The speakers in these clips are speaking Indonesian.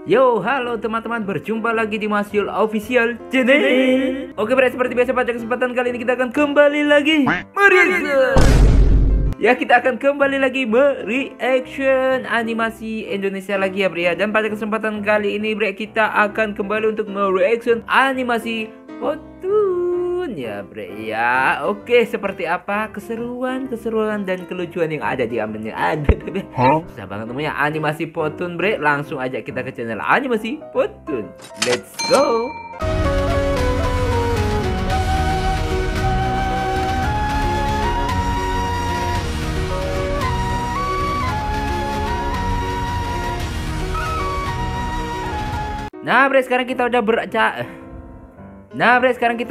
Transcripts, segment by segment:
Yo, halo teman-teman, berjumpa lagi di Mas Yul Official Channel. Oke, bre, seperti biasa pada kesempatan kali ini kita akan kembali lagi mereaction. Ya, kita akan kembali lagi mereaction animasi Indonesia lagi ya, bre. Dan pada kesempatan kali ini, bre, kita akan kembali untuk mereaction animasi Potun ya, bre. Ya, oke, seperti apa keseruan dan kelucuan yang ada di ambilnya ada. Susah banget namanya animasi Potun, bre. Langsung aja kita ke channel animasi Potun. Let's go. Nah, bre, sekarang kita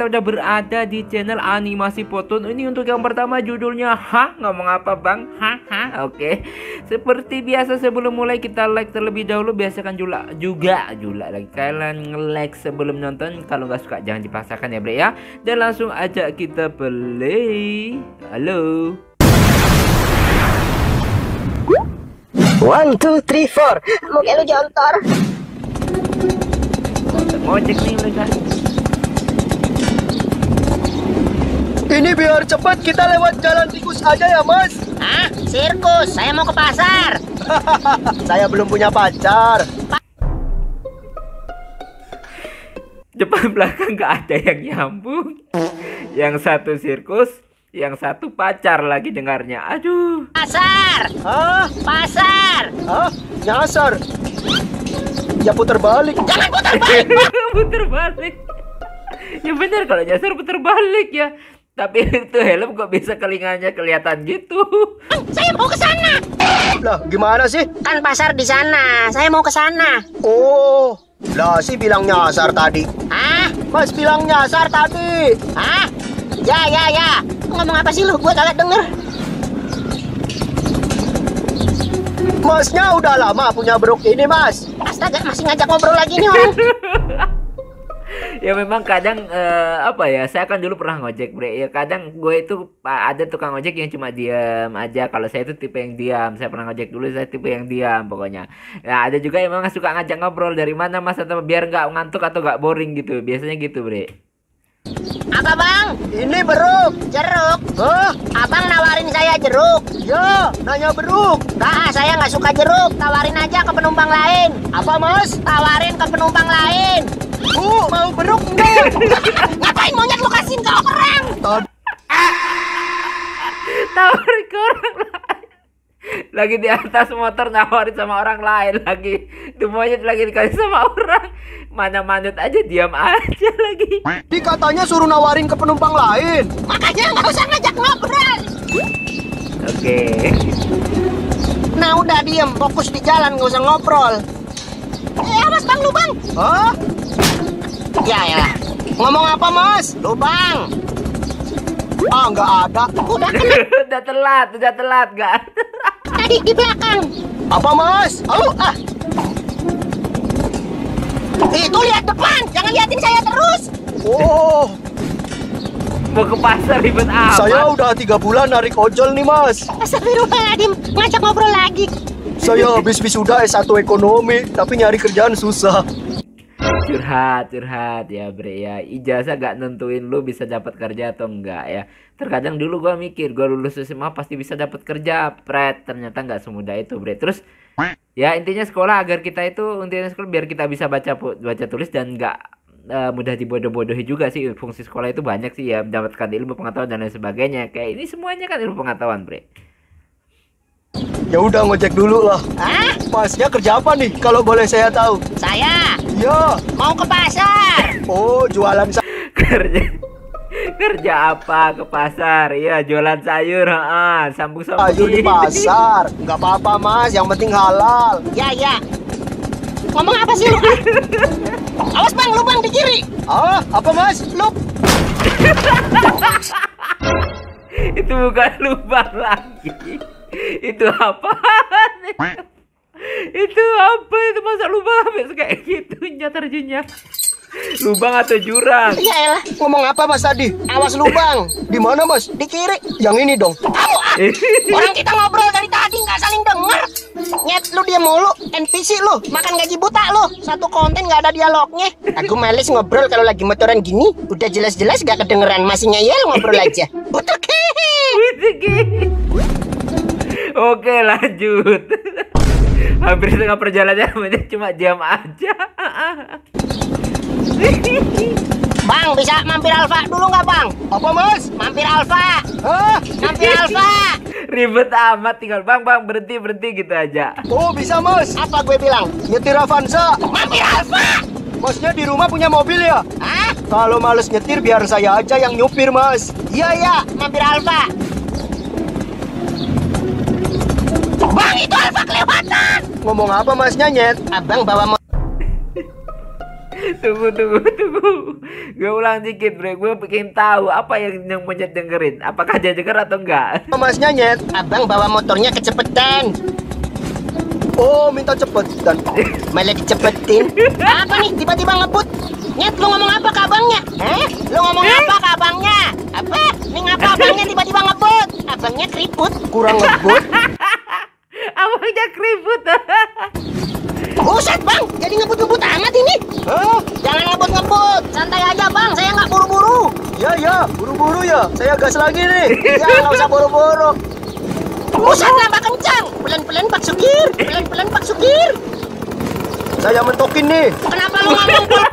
udah berada di channel animasi Potun. Ini untuk yang pertama judulnya Hah? Ngomong apa, Bang? Haha. Oke. Seperti biasa sebelum mulai kita like terlebih dahulu. Biasakan juga lagi kalian nge-like sebelum nonton. Kalau nggak suka jangan dipaksakan ya, bre ya. Dan langsung aja kita play. Halo. 1, 2, 3, 4. Mungkin lu jontor. Ngojek nih mereka. Ini biar cepat kita lewat jalan tikus aja ya, Mas. Hah? Sirkus, saya mau ke pasar. Saya belum punya pacar. Depan belakang gak ada yang nyambung. Yang satu sirkus, yang satu pacar lagi dengarnya. Aduh. Pasar. Hah? Pasar. Hah? Nyasar. Ya putar balik. Jangan putar balik. Putar balik. Ya benar, kalau nyasar putar balik ya. Tapi itu helm kok bisa telinganya kelihatan gitu. Saya mau ke sana. Lah, gimana sih? Kan pasar di sana. Saya mau ke sana. Oh, lah sih bilang nyasar tadi. Hah? Mas bilang nyasar tadi. Hah? Ya. Ngomong apa sih lu? Gua kagak denger. Masnya udah lama punya brok ini, Mas. Astaga, masih ngajak ngobrol lagi nih orang. Ya memang kadang apa ya, saya kan dulu pernah ngojek, bre. Ya kadang gue itu ada tukang ojek yang cuma diam aja. Kalau saya itu tipe yang diam. Saya pernah ngojek dulu, saya tipe yang diam pokoknya. Nah, ada juga yang memang suka ngajak ngobrol, dari mana Mas, atau biar nggak ngantuk atau nggak boring gitu. Biasanya gitu, bre. Apa, Bang? Ini beruk. Jeruk. Hah? Abang nawarin saya jeruk. Ya, nanya beruk. Nah, saya nggak suka jeruk. Tawarin aja ke penumpang lain. Apa, Mas? Tawarin ke penumpang lain. Bu, mau beruk enggak? Ngapain monyet lu kasihin ke orang? Tawarin ke orang lain. Lagi di atas motor nawarin sama orang lain lagi. Itu monyet lagi dikasih sama orang. Mana manut aja, diam aja lagi. Katanya suruh nawarin ke penumpang lain. Makanya nggak usah ngajak ngobrol. Oke. Nah udah diem, fokus di jalan, nggak usah ngobrol. Awas Bang, lubang. Hah? Ya. Ngomong apa, Mas? Lubang. Ah, nggak ada. Udah kena Udah telat, gak? tadi di belakang. Apa, Mas? Itu lihat depan, jangan liatin saya terus. Oh, Mau ke pasar ribet amat. saya udah 3 bulan narik ojol nih, Mas. Astagfirullahaladzim, ngajak ngobrol lagi. Saya habis wisuda S1 ekonomi, tapi nyari kerjaan susah. Curhat ya, bre ya. Ijazah gak nentuin lu bisa dapat kerja atau enggak ya. Terkadang dulu gua mikir gua lulus SMA pasti bisa dapat kerja, pret. Ternyata nggak semudah itu, bre. Terus ya intinya sekolah biar kita bisa baca tulis dan nggak mudah dibodoh-bodohi juga sih. Fungsi sekolah itu banyak sih ya, mendapatkan ilmu, pengetahuan dan lain sebagainya. Kayak ini semuanya kan ilmu pengetahuan, bre. Ya udah, ngojek dulu lah. Hah? Masnya kerja apa nih, kalau boleh saya tahu? Saya Ya. mau ke pasar. Oh, jualan Kerja apa? Ke pasar. Iya, jualan sayur. Sambung sayur di pasar. Nggak apa-apa, Mas, yang penting halal. Ya. Ngomong apa sih lu? Awas Bang, lubang di kiri. Ah, apa, Mas? Lu Itu bukan lubang lagi. Itu apa? Itu apa itu, masa lubang habis kayak gitu terjunnya. Lubang atau jurang? Ya elah. ngomong apa, Mas, tadi? Awas lubang. Di mana, Mas? Di kiri. Yang ini dong. Tahu ah. Orang kita ngobrol dari tadi nggak saling denger. Nyet lu dia mulu. NPC lu. Makan gaji buta lu. satu konten nggak ada dialognya. Aku males ngobrol kalau lagi motoran gini. Udah jelas-jelas gak kedengeran, masih ngeyel ngobrol aja. Oke. Oke, lanjut. Hampir setengah perjalanan cuma jam aja. Bang, bisa mampir Alfa dulu nggak bang? Apa mas? Mampir Alfa. Hah? Mampir Alfa. Ribet amat, tinggal bang berhenti gitu aja. Oh bisa mas. Apa gue bilang? Nyetir Avanza. Mampir Alfa. Masnya di rumah punya mobil ya? Hah? Kalau males nyetir biar saya aja yang nyupir mas. Iya, mampir Alfa. Bang, itu Alfa kelewatan. Ngomong apa masnya nyet? Abang bawa motor. Tunggu. Gue ulang dikit, bre. Gue pengen tahu apa yang monyet dengerin. Apakah dia denger atau enggak? Masnya nyet. Abang bawa motornya kecepetan. Oh minta cepetan. Malah dicepetin. Apa nih tiba-tiba ngebut? Nyet, lu ngomong apa ke abangnya? Lu ngomong apa ke abangnya? Apa? Nih ngapa abangnya tiba-tiba ngebut? Abangnya keriput. Kurang ngebut. Abangnya keriput. Buset bang, jadi ngebut-ngebut amat ini. Hah? Jangan ngebut-ngebut, santai aja bang, saya nggak buru-buru. Ya, buru-buru ya. Saya gas lagi nih. Iya, nggak usah buru-buru. Buset, nambah kencang. Pelan-pelan Pak Sukir, pelan-pelan Pak Sukir. Saya mentokin nih. Kenapa lu ngomong pelan?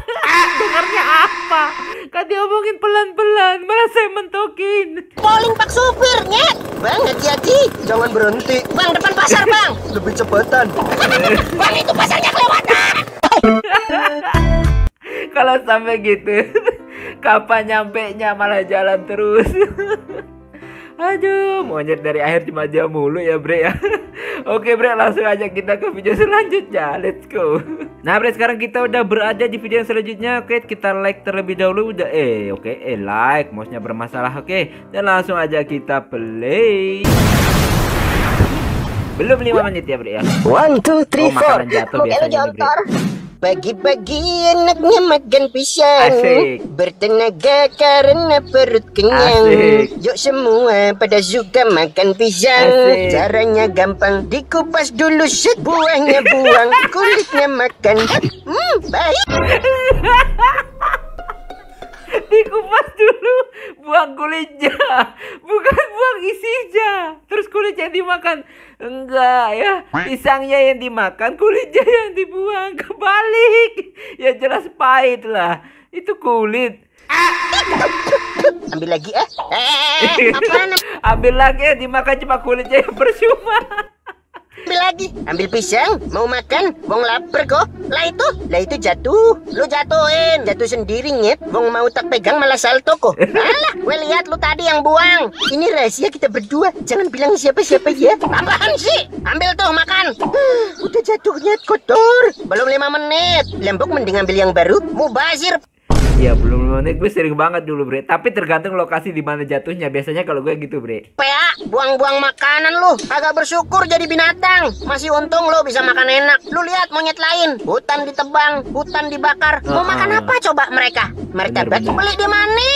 Dengarnya apa? Kan diomongin pelan-pelan, malah saya mentokin. Polling Pak Supir, nyet. Bang, hati-hati. Jangan berhenti. Bang, depan pasar bang. Lebih cepetan. Bang, itu pasarnya kelewatan. Kalau sampai gitu, kapan nyampenya malah jalan terus. Aduh, monyet dari akhir cuma jam mulu ya bre ya. Oke bre, langsung aja kita ke video selanjutnya. Let's go. Nah bre, sekarang kita udah berada di video yang selanjutnya. Oke, kita like terlebih dahulu. Udah like, mouse-nya bermasalah. Oke, dan langsung aja kita play. Belum 5 menit ya bre ya. 1, 2, 3, 4. Makanan jatuh biasanya nih bre. Pagi-pagi enaknya makan pisang. Asik. Bertenaga karena perut kenyang. Asik. Yuk semua pada suka makan pisang. Asik. Caranya gampang, dikupas dulu set, buahnya buang, kulitnya makan. Baik. Dikupas dulu, buang kulitnya, bukan buang isinya. Terus kulitnya dimakan. Enggak ya, pisangnya yang dimakan, kulitnya yang dibuang. Kebalik. Ya jelas pahit lah. Itu kulit. Ambil lagi apaan? Ambil lagi ya, dimakan cuma kulitnya yang percuma. Ambil lagi, ambil pisang, mau makan, wong lapar kok. Lah itu jatuh, lu jatuhin, jatuh sendiri nyet. Wong mau tak pegang malah salto kok. Alah, gue lihat lu tadi yang buang. Ini rahasia kita berdua, jangan bilang siapa-siapa ya. Apaan sih? Ambil tuh makan. Udah jatuh nyet, kotor. Belum 5 menit, lembok mending ambil yang baru. Mubazir. Ya belum menit, gue sering banget dulu bre. Tapi tergantung lokasi di mana jatuhnya. Biasanya kalau gue gitu bre. PA, buang-buang makanan lu. Agak bersyukur jadi binatang. Masih untung lu bisa makan enak. Lu lihat monyet lain, hutan ditebang, hutan dibakar. Mau makan apa coba mereka? Martabak beli di mana?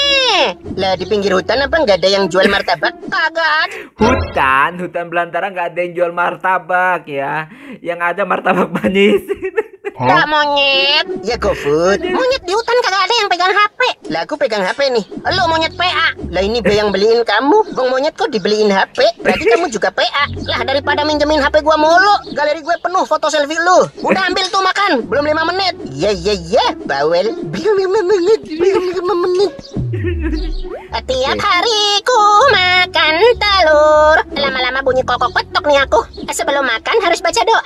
Lah di pinggir hutan apa nggak ada yang jual martabak? Kagak. Hutan belantara nggak ada yang jual martabak ya. Yang ada martabak manis. Enggak monyet. Ya GoFood. Monyet di hutan kagak ada yang pegang HP. Lah aku pegang HP nih. Lu monyet PA. Lah ini B yang beliin kamu. Bang monyet kok dibeliin HP? Berarti kamu juga PA. Lah daripada minjemin HP gua mulu, galeri gue penuh foto selfie lu. Udah ambil tuh makan. Belum 5 menit. Iya. Bawel. Belum 5 menit. Tiap hari ku makan telur. Lama-lama bunyi kokok petok nih aku. Sebelum makan harus baca doa.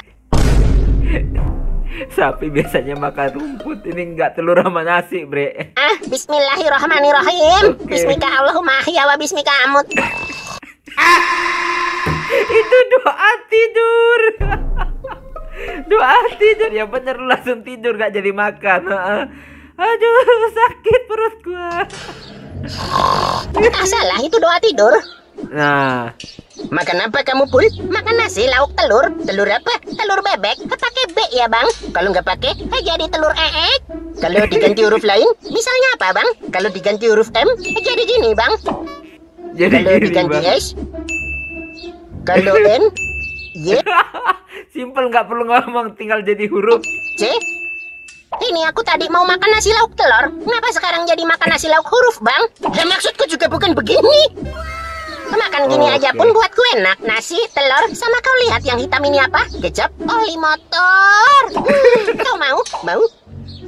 Sapi biasanya makan rumput, ini enggak telur sama nasi bre. Bismillahirrahmanirrahim. Okay. Bismika Allahumma ahya wa bismika amut. Itu doa tidur. Doa tidur ya bener, langsung tidur gak jadi makan. Aduh sakit perut gua. Salah itu doa tidur. Nah, makan apa kamu Pul? Makan nasi lauk telur. Telur apa? Telur bebek. Pakai B ya bang. Kalau nggak pakai, jadi telur eek. Kalau diganti huruf lain, misalnya apa bang? Kalau diganti huruf M, jadi gini bang. jadi Kalau gini, diganti Bang. S, kalau N, Y, Simple, nggak perlu ngomong, tinggal jadi huruf. C, Ini aku tadi mau makan nasi lauk telur. Kenapa sekarang jadi makan nasi lauk huruf, Bang? Ya maksudku juga bukan begini. Makan gini aja pun buatku enak. Nasi, telur, sama kau lihat yang hitam ini apa? Kecap, oli motor. Kau mau? Mau?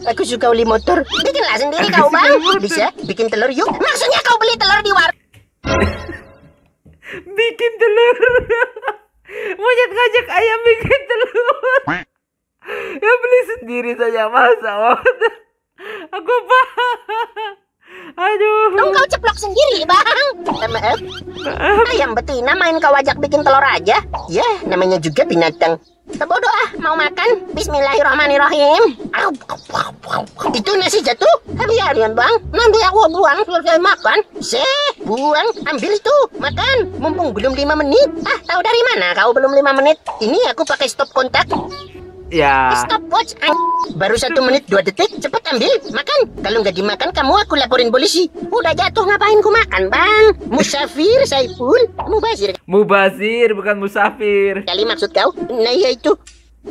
Aku suka oli motor. Bikinlah sendiri kau, Bang. Bisa? Bikin telur yuk. Maksudnya kau beli telur di warung. Bikin telur. Monyet ngajak ayam bikin telur. Ya beli sendiri saja masa. Aku paham. Aduh. Dong kau ceplok sendiri, Bang. Maaf. Ayam betina main kau ajak bikin telur aja. Ya, namanya juga binatang. Bodoh ah, mau makan? Bismillahirrahmanirrahim. Itu nasi jatuh. Biarin, Bang. Nanti aku buang selesai makan. Buang. Ambil itu. Makan. Mumpung belum 5 menit. Ah, tahu dari mana kau belum 5 menit? Ini aku pakai stop kontak. Ya. Stopwatch. Baru 1 menit 2 detik. Cepat ambil. Makan. Kalau nggak dimakan, kamu aku laporin polisi. Udah jatuh, ngapain ku makan, Bang? Musafir, Saiful. Mubazir. Mubazir, bukan musafir. Kali maksud kau? Nah ya itu.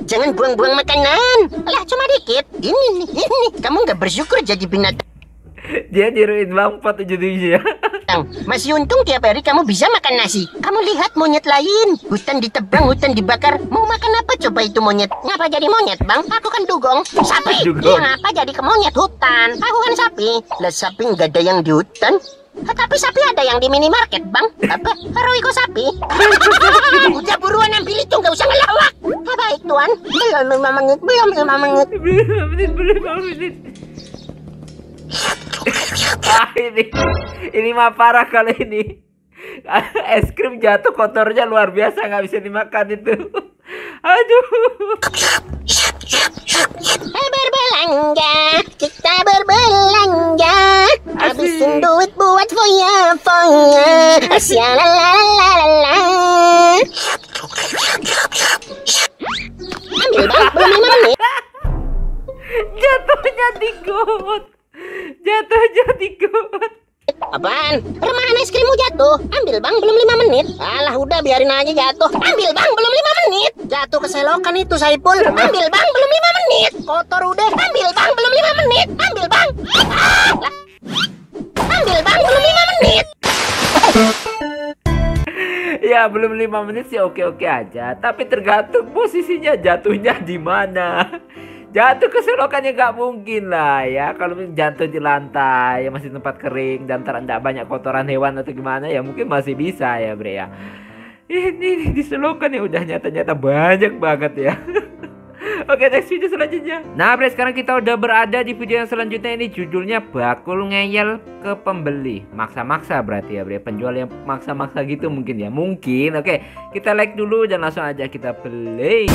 Jangan buang-buang makanan. Alah, cuma dikit. Ini. Kamu nggak bersyukur jadi binatang. Dia niruin Bang Pot ujung-ujungnya. Masih untung tiap hari kamu bisa makan nasi. Kamu lihat monyet lain. Hutan ditebang, hutan dibakar. Mau makan apa coba itu monyet? Ngapa jadi monyet, Bang? Aku kan dugong. Sapi. Dia ngapa jadi ke monyet hutan? Aku kan sapi. Lah sapi nggak ada yang di hutan. Tapi sapi ada yang di minimarket, Bang. Apa? Haruiko sapi. Udah buruan ambil itu, nggak usah ngelawak. Baik, Tuan. Belum 5 menit. Belum 5 menit. Ini mah parah kali ini. Es krim jatuh kotornya luar biasa, nggak bisa dimakan itu. Aduh. Berbelanja, kita berbelanja. Habisin duit buat foya. Asyalalalala. Ambil, Bang, belum 5 menit. Jatuhnya di got. Apaan? Remahan es krimmu jatuh. Ambil, Bang, belum 5 menit. Alah, udah biarin aja jatuh. Ambil, Bang, belum 5 menit. Jatuh ke selokan itu, Saipul. Ambil, Bang, belum 5 menit. Kotor udah. Ambil, Bang, belum 5 menit. Ambil, Bang. Ambil, Bang, belum 5 menit. Ya belum 5 menit sih oke-oke aja. Tapi tergantung posisinya jatuhnya di mana. Jatuh ke selokannya nggak mungkin lah ya. Kalau jatuh di lantai ya masih tempat kering dan tidak banyak kotoran hewan atau gimana ya mungkin masih bisa ya bre ya. Ini di selokan ya udah nyata-nyata banyak banget ya. Oke, next video selanjutnya. Nah bre, sekarang kita udah berada di video yang selanjutnya. Ini judulnya bakul ngeyel ke pembeli. Maksa-maksa berarti ya bre. Penjual yang maksa-maksa gitu mungkin ya. Mungkin. Oke, kita like dulu dan langsung aja kita play.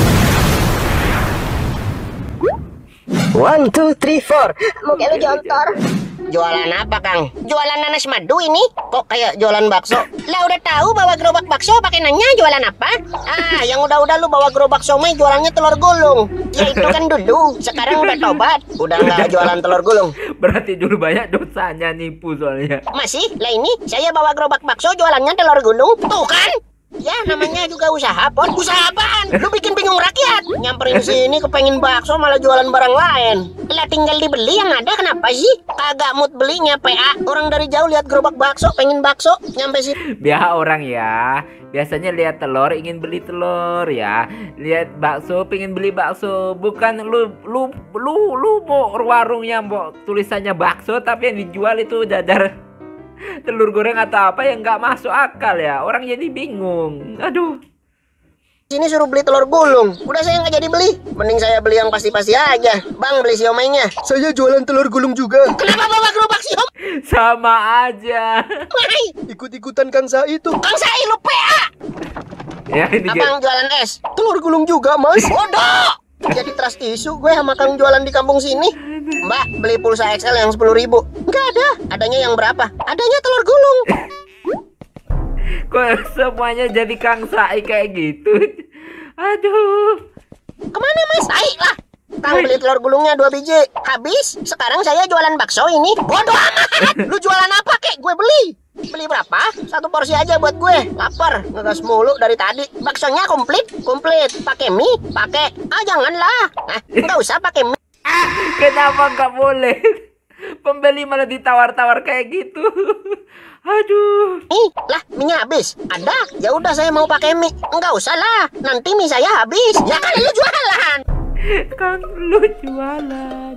1, 2, 3, 4. Muka lu jontor. Jualan apa, Kang? Jualan nanas madu ini? Kok kayak jualan bakso? Lah udah tahu bawa gerobak bakso pakai nanya jualan apa? Ah, yang udah-udah lu bawa gerobak somai jualannya telur gulung. Ya itu kan dulu. Sekarang udah tobat. Udah nggak jualan telur gulung. Berarti dulu banyak dosanya nipu soalnya. Masih? Lah ini saya bawa gerobak bakso jualannya telur gulung. Tuh kan? Ya namanya juga usaha, Pon. Usaha apaan? Lu bikin bingung rakyat. Nyamperin sini kepengen bakso malah jualan barang lain. Lah tinggal dibeli yang ada kenapa sih? Kagak mood belinya PA. Orang dari jauh lihat gerobak bakso pengen bakso nyampe sih. Biasa orang ya. Biasanya lihat telur ingin beli telur ya. Lihat bakso pengen beli bakso. Bukan lu mau warungnya mau tulisannya bakso tapi yang dijual itu dadar telur goreng atau apa yang nggak masuk akal ya. Orang jadi bingung. Aduh. Sini suruh beli telur gulung. Udah saya nggak jadi beli. Mending saya beli yang pasti-pasti aja. Bang, beli siomainya. Saya jualan telur gulung juga. Kenapa bawa gerobak siom? Sama aja. Ikut-ikutan Kang Sai itu. Kang Sai lu PA. Ya ini Abang jualan es. Telur gulung juga, Mas. Bodoh. Jadi trust isu gue sama Kang jualan di kampung sini. Mbak, beli pulsa XL yang 10.000. Nggak ada. Adanya yang berapa? Adanya telur gulung. Kok semuanya jadi Kang Sai kayak gitu? Aduh. Kemana Mas? Sai lah. Kang beli telur gulungnya 2 biji. Habis. Sekarang saya jualan bakso ini. Bodoh amat. Lu jualan apa kek? Gue beli. Beli berapa? 1 porsi aja buat gue. Lapar, ngegas mulu dari tadi. Baksonya komplit. Pakai mie? Pakai. Ah janganlah. Nah, nggak usah pakai mie. Kenapa nggak boleh? Pembeli malah ditawar-tawar kayak gitu. Aduh. Lah, minyak habis. Ada? Ya udah saya mau pakai mie. Enggak usah lah. Nanti mie saya habis. Ya kan lu jualan. Kang, lu jualan.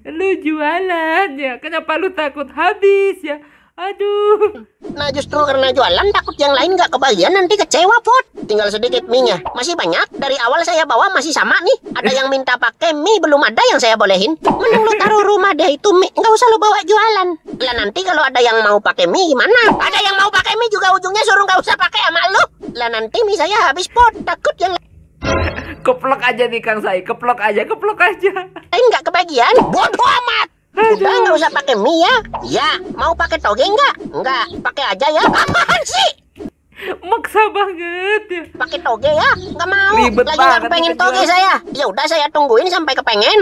Lu jualan ya. Kenapa lu takut habis ya? Aduh. Nah justru karena jualan takut yang lain nggak kebagian, nanti kecewa Pot. Tinggal sedikit mie-nya. Masih banyak. Dari awal saya bawa masih sama nih. Ada yang minta pakai mie, belum ada yang saya bolehin. Mending lu taruh rumah deh itu mie. Nggak usah lu bawa jualan. Lah nanti kalau ada yang mau pakai mie gimana? Ada yang mau pakai mie juga ujungnya suruh nggak usah pakai sama lu. Lah nanti mie saya habis Pot. Takut yang Keplok aja nih Kang Sai. Keplok aja. lain nggak kebagian. Bodoh amat. Udah nggak usah pakai mie ya. Ya, mau pakai toge nggak? Nggak, pakai aja ya. Apaan sih? Maksa banget ya. Pakai toge ya? Nggak mau. Ribet Lagi nggak banget kepengen itu toge jualan. saya. Ya udah saya tungguin sampai kepengen.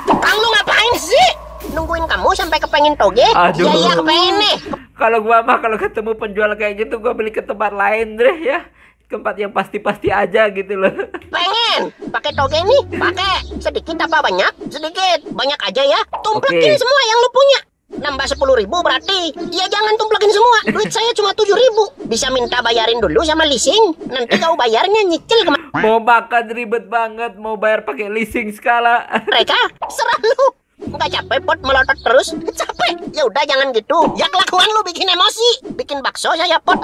Kang lu ngapain sih? Nungguin kamu sampai kepengen toge? Aduh. Iya kepengen nih. Kalau gua mah kalau ketemu penjual kayak gitu gua beli ke tempat lain deh ya. Tempat yang pasti-pasti aja gitu loh. Pengen pakai toge nih? Pakai sedikit apa banyak? Sedikit, banyak aja ya. Tumplekin Oke. semua yang lu punya. Nambah 10.000 berarti. Ya jangan tumplekin semua. Duit saya cuma 7.000. Bisa minta bayarin dulu sama leasing. Nanti kau bayarnya nyicil ke Mau makan ribet banget, mau bayar pakai leasing skala. mereka. Serah lu. Nggak capek Pot melotot terus? Capek. Ya udah jangan gitu. Ya kelakuan lu bikin emosi. Bikin bakso saya Pot.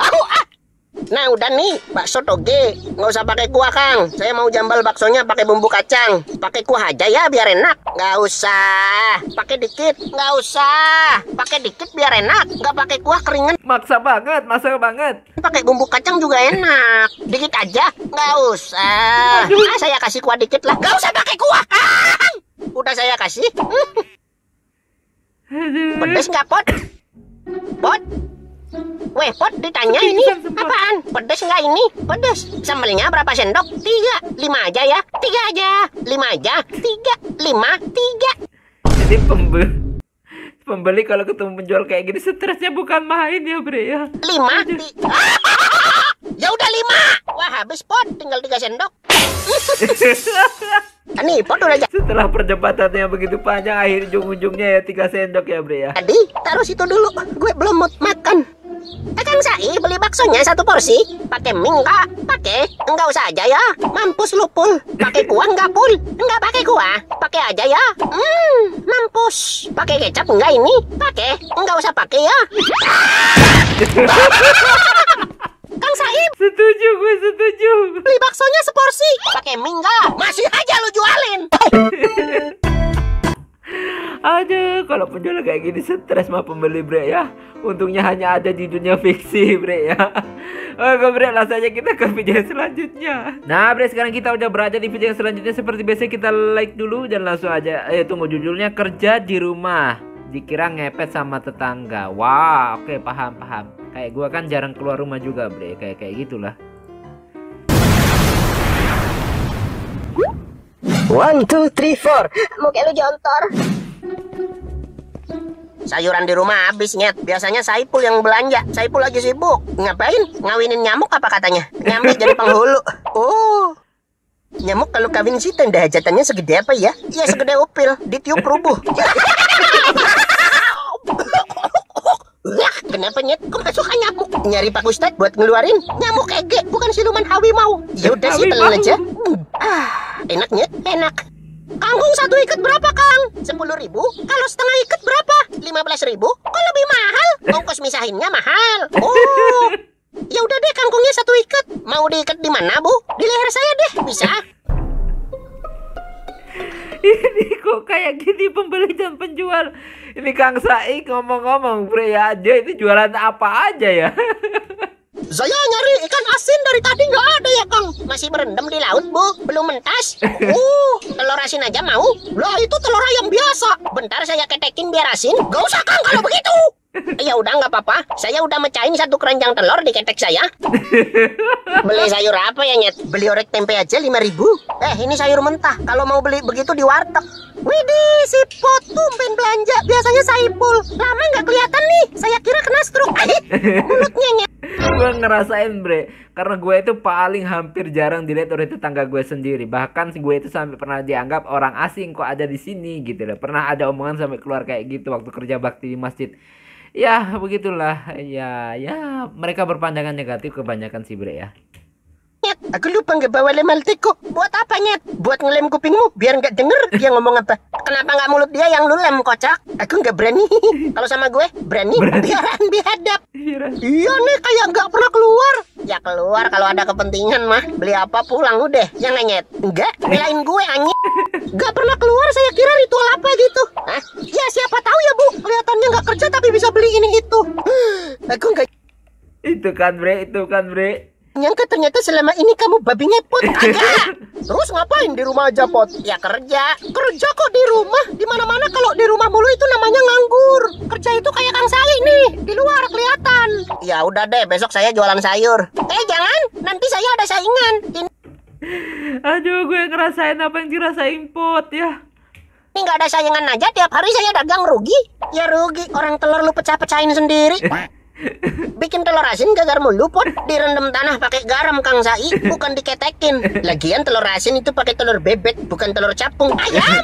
Nah udah nih bakso toge. Nggak usah pakai kuah Kang. Saya mau jambal baksonya pakai bumbu kacang. Pakai kuah aja ya biar enak. Nggak usah. Pakai dikit. Nggak usah. Pakai dikit biar enak. Nggak pakai kuah keringan. Maksa banget. Pakai bumbu kacang juga enak. Dikit aja. Nggak usah. Saya kasih kuah dikit lah. Nggak usah pakai kuah Kang. Udah saya kasih. Aduh. Pedes nggak Pot? Pot? Weh Pot ditanya ini apaan? Pedes nggak ini? Pedes. Sambelnya berapa sendok? 3. 5 aja ya? 3 aja. 5 aja. 3. 5. 3. Jadi pembeli kalau ketemu penjual kayak gini stresnya bukan main ya bre ya. 5. Ya udah 5. Wah habis Pot. Tinggal 3 sendok. Nih Pot udah Setelah perdebatannya begitu panjang, akhir ujung-ujungnya ya 3 sendok ya bre ya. jadi. Taruh situ dulu. Gue belum mau makan. Kang Sai beli baksonya 1 porsi. Pakai mie enggak? Pakai. Enggak usah aja ya. Mampus lu Pul. Pakai kuah enggak Pul? Enggak pakai kuah. Pakai aja ya. Mampus. Pakai kecap enggak ini? Pakai. Enggak usah pakai ya. Kang Saib, Setuju, gue setuju. beli baksonya seporsi. Pakai mie enggak? Masih aja lu jualin. Aduh, kalau penjual kayak gini stres mah pembeli bre ya. Untungnya hanya ada di dunia fiksi bre ya. Oke bre, langsung aja kita ke video selanjutnya. Nah bre, sekarang kita udah berada di video selanjutnya. Seperti biasa kita like dulu dan langsung aja. Tunggu judulnya kerja di rumah. Dikira ngepet sama tetangga. Wah, oke paham. Kayak gua kan jarang keluar rumah juga bre. Kayak gitulah. 1, 2, 3, 4. Muka lu jontor. Sayuran di rumah habis nyet. Biasanya Saipul yang belanja. Saipul lagi sibuk. Ngapain? Ngawinin nyamuk apa katanya? Nyamuk jadi penghulu. Oh. Nyamuk kalau kawin sih tanda hajatannya segede apa ya? Ya segede upil. Ditiup rubuh. Kenapa nyet? Kemasukan nyamuk. Nyari Pak Ustadz buat ngeluarin nyamuk ege. Bukan siluman harimau. Ya udah sih telan aja. Enak nyet? Enak. Kangkung 1 ikat berapa Kang? 10.000. Kalau setengah ikat berapa? 15.000. Kok lebih mahal? Ongkos misahinnya mahal. Oh. Ya udah deh kangkungnya 1 ikat. Mau diikat di mana Bu? Di leher saya deh. Bisa? Ini kok kayak gini pembeli dan penjual. Ini Kang Sai ngomong-ngomong bre ya, dia itu jualan apa aja ya. Saya nyari ikan asin dari tadi nggak ada ya Kang. Masih berendam di laut Bu, belum mentas. Telur asin aja mau? Lah itu telur ayam biasa. Bentar saya ketekin biar asin. Gak usah Kang kalau begitu. Ya udah nggak apa-apa. Saya udah mecahin 1 keranjang telur di ketek saya. Beli sayur apa ya Nyet? Beli orek tempe aja 5.000. Ini sayur mentah. Kalau mau beli begitu di warteg. Widih, si Pot tumben belanja. Biasanya Saipul. Lama nggak kelihatan nih. Saya kira kena stroke. Mulutnya Nyet. Gue ngerasain bre, karena gue itu paling hampir jarang dilihat oleh tetangga gue sendiri. Bahkan gue itu sampai pernah dianggap orang asing kok ada di sini gitu loh. Pernah ada omongan sampai keluar kayak gitu waktu kerja bakti di masjid. Ya begitulah, ya mereka berpandangan negatif kebanyakan sih bre ya. Nyet, aku lupa nggak bawa lem Alteco. Buat apa Nyet? Buat ngelem kupingmu biar nggak denger dia ngomong apa. Kenapa nggak mulut dia yang lu lem, kocak? Aku nggak berani. Kalau sama gue berani. Biaran bihadap. Iya nih kayak nggak pernah keluar. Ya keluar kalau ada kepentingan mah. Beli apa pulang udah. Yang Nyet? Enggak, belain gue anjing. Nggak pernah keluar, saya kira ritual apa gitu. Hah? Ya siapa tahu ya Bu. Kelihatannya nggak kerja tapi bisa beli ini itu. Aku nggak. Itu kan bre. Nyangka ternyata selama ini kamu babi ngepot. Kagak. Terus ngapain di rumah aja, Pot? Ya kerja. Kerja kok di rumah? Di mana-mana kalau di rumah mulu itu namanya nganggur. Kerja itu kayak Kang Sai nih, di luar kelihatan. Ya udah deh, besok saya jualan sayur. Jangan, nanti saya ada saingan. Aduh, gue ngerasain apa yang dirasain Pot ya. Ini nggak ada saingan aja, tiap hari saya dagang rugi. Ya rugi, orang telur lu pecah-pecahin sendiri. Bikin telur asin gagar mulu Pot. Direndam tanah pakai garam Kang Sai, bukan diketekin. Lagian telur asin itu pakai telur bebek, bukan telur capung. Ayam.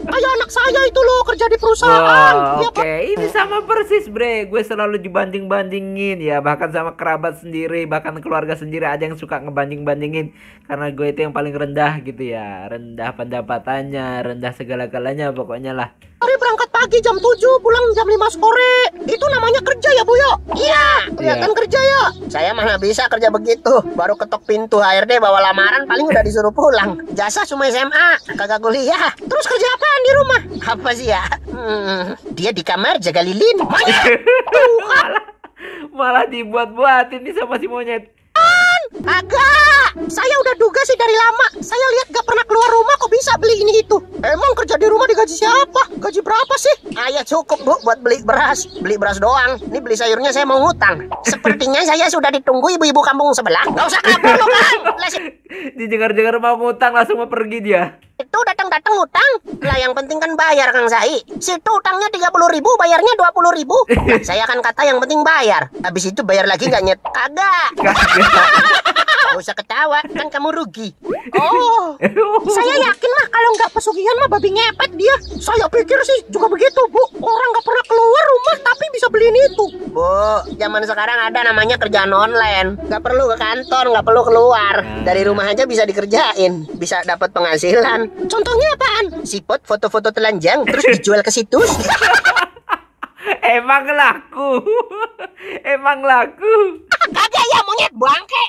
Kayak anak saya itu loh kerja di perusahaan. Ya, Oke, ini sama persis bre. Gue selalu dibanding-bandingin ya, bahkan sama kerabat sendiri, bahkan keluarga sendiri ada yang suka ngebanding-bandingin. Karena gue itu yang paling rendah gitu ya. Rendah pendapatannya, rendah segala-galanya pokoknya lah. Hari berangkat pagi jam 7, pulang jam 5 sore. Itu namanya kerja ya Bu yo? Iya, kelihatan kerja ya. Saya mana bisa kerja begitu. Baru ketok pintu HRD bawa lamaran paling udah disuruh pulang. Jasa cuma SMA, kagak kuliah. Terus kerja apaan di rumah? Apa sih ya? Dia di kamar jaga lilin. malah dibuat-buatin nih sama si monyet. Agak, saya udah duga sih dari lama. Saya lihat gak pernah keluar rumah kok bisa beli ini itu. Emang kerja di rumah digaji siapa? Gaji berapa sih? Ya cukup Bu buat beli beras. Beli beras doang. Ini beli sayurnya saya mau ngutang. Sepertinya saya sudah ditunggu ibu-ibu kampung sebelah. Gak usah kabur lu kan. Didengar-dengar mau ngutang langsung mau pergi dia. Itu datang-datang utang. Lah yang penting kan bayar Kang Sai. Situ utangnya 30.000, bayarnya 20.000. Nah, saya akan kata yang penting bayar. Habis itu bayar lagi nggak Nyet? Kagak. Gak usah ketawa, kan kamu rugi. Oh, saya yakin mah kalau nggak pesugihan mah babi ngepet dia. Saya pikir sih juga begitu Bu. Orang nggak pernah keluar rumah tapi bisa beliin itu. Bu, zaman sekarang ada namanya kerjaan online. Nggak perlu ke kantor, nggak perlu keluar. Dari rumah aja bisa dikerjain, bisa dapat penghasilan. Contohnya apaan? Sipot foto-foto telanjang terus dijual ke situs. Emang laku. Emang laku. Kagak ya monyet bangke.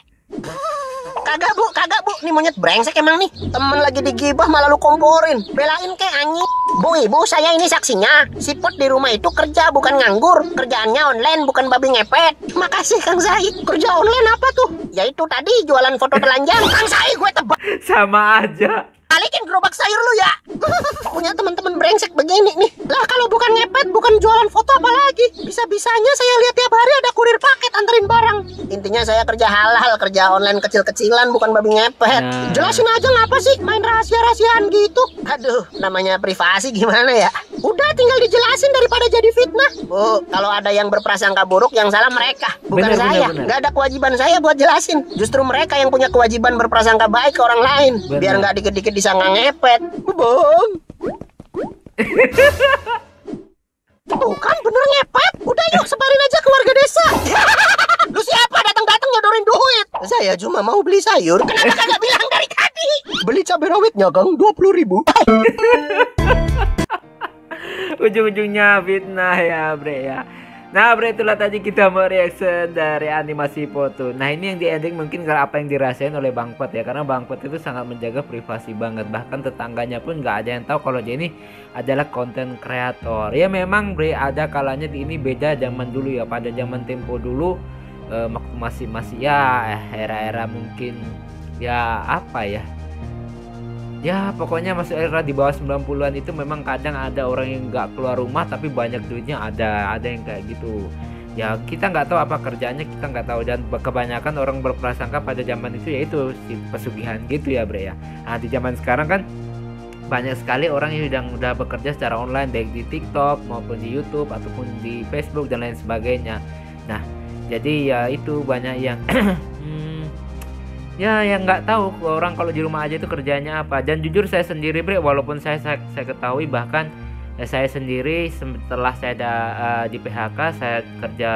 Kagak bu, nih monyet brengsek emang nih. Temen lagi digibah malah lu komporin. Belain kek anjing. Bu ibu saya ini saksinya. Sipot di rumah itu kerja bukan nganggur. Kerjaannya online bukan babi ngepet. Makasih Kang Sai. Kerja online apa tuh? Ya itu tadi jualan foto telanjang. Kang Sai gue tebak. Sama aja. Balikin gerobak sayur lu ya. Punya teman-teman brengsek begini nih. Lah kalau bukan ngepet, bukan jualan foto apalagi. Bisa-bisanya saya lihat tiap hari ada kurir paket anterin barang. Intinya saya kerja halal, kerja online kecil-kecilan bukan babi ngepet. Jelasin aja ngapa sih main rahasia-rahasiaan gitu. Aduh, namanya privasi gimana ya? Udah tinggal dijelasin daripada jadi fitnah. Bu, kalau ada yang berprasangka buruk yang salah mereka, bukan saya. Nggak ada kewajiban saya buat jelasin. Justru mereka yang punya kewajiban berprasangka baik ke orang lain. Biar nggak dikit-dikit disangka ngepet. Bang. Tuh kan bener ngepet. Udah yuk sebarin aja ke warga desa. Lu siapa datang-datang nyodorin duit? Saya cuma mau beli sayur. Kenapa kagak bilang dari tadi? Beli cabai rawitnya Kang 20.000. Ujung-ujungnya fitnah ya bre ya. Nah bre, itulah tadi kita mereaction dari animasi foto. Nah ini yang di ending mungkin kalau apa yang dirasain oleh Bang Pot ya. Karena Bang Pot itu sangat menjaga privasi banget. Bahkan tetangganya pun nggak ada yang tahu kalau dia ini adalah konten kreator. Ya memang bre, ada kalanya di ini beda zaman dulu ya. Pada zaman tempo dulu masih ya era-era mungkin ya apa ya. Ya pokoknya masuk era di bawah 90-an itu memang kadang ada orang yang nggak keluar rumah tapi banyak duitnya, ada yang kayak gitu. Ya kita nggak tahu apa kerjanya, kita nggak tahu, dan kebanyakan orang berprasangka pada zaman itu yaitu si pesugihan gitu ya bre ya. Nah di zaman sekarang kan banyak sekali orang yang udah bekerja secara online baik di TikTok maupun di YouTube ataupun di Facebook dan lain sebagainya. Nah Jadi ya itu banyak yang ya yang nggak tahu orang kalau di rumah aja itu kerjanya apa. Dan jujur saya sendiri bre, walaupun saya ketahui, bahkan saya sendiri setelah saya ada di PHK, saya kerja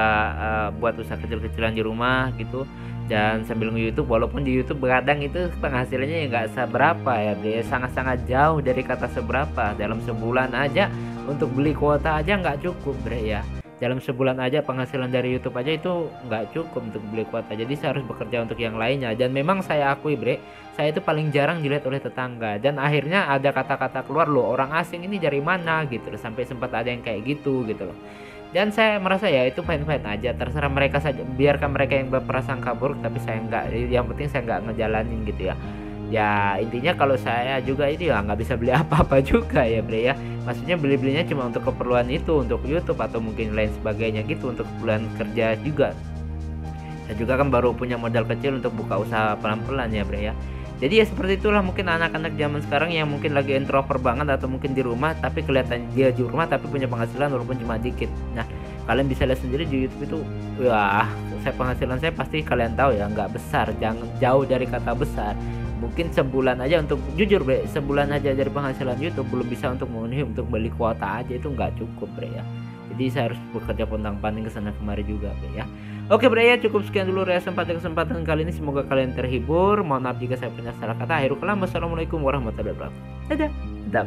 buat usaha kecil-kecilan di rumah gitu, dan sambil nge-YouTube. Walaupun di YouTube kadang itu penghasilannya ya nggak seberapa ya bre, sangat-sangat jauh dari kata seberapa. Dalam sebulan aja untuk beli kuota aja nggak cukup bre ya. Dalam sebulan aja penghasilan dari YouTube aja itu nggak cukup untuk beli kuota. Jadi saya harus bekerja untuk yang lainnya. Dan memang saya akui bre, saya itu paling jarang dilihat oleh tetangga. Dan akhirnya ada kata-kata keluar, loh orang asing ini dari mana gitu. Sampai sempat ada yang kayak gitu gitu loh. Dan saya merasa ya itu fine-fine aja, terserah mereka saja, biarkan mereka yang berprasangka buruk, tapi saya nggak. Yang penting saya nggak ngejalanin gitu ya. Ya intinya kalau saya juga itu ya nggak bisa beli apa-apa juga ya bre ya. Maksudnya belinya cuma untuk keperluan itu, untuk YouTube atau mungkin lain sebagainya gitu, untuk keperluan kerja juga. Saya juga kan baru punya modal kecil untuk buka usaha pelan-pelan ya bre ya. Jadi ya seperti itulah mungkin anak-anak zaman sekarang yang mungkin lagi introvert banget atau mungkin di rumah, tapi kelihatan dia di rumah tapi punya penghasilan walaupun cuma dikit. Nah kalian bisa lihat sendiri di YouTube itu, wah penghasilan saya pasti kalian tahu ya nggak besar, jangan jauh dari kata besar. Mungkin sebulan aja, untuk jujur bre, sebulan aja dari penghasilan YouTube belum bisa untuk memenuhi untuk beli kuota aja, itu nggak cukup bre ya. Jadi saya harus bekerja pontang-panting kesana kemari juga bre ya. Oke bre ya, cukup sekian dulu kesempatan kali ini, semoga kalian terhibur. Mohon maaf jika saya punya salah kata. Akhirul kalam, wassalamualaikum warahmatullahi wabarakatuh. Dadah.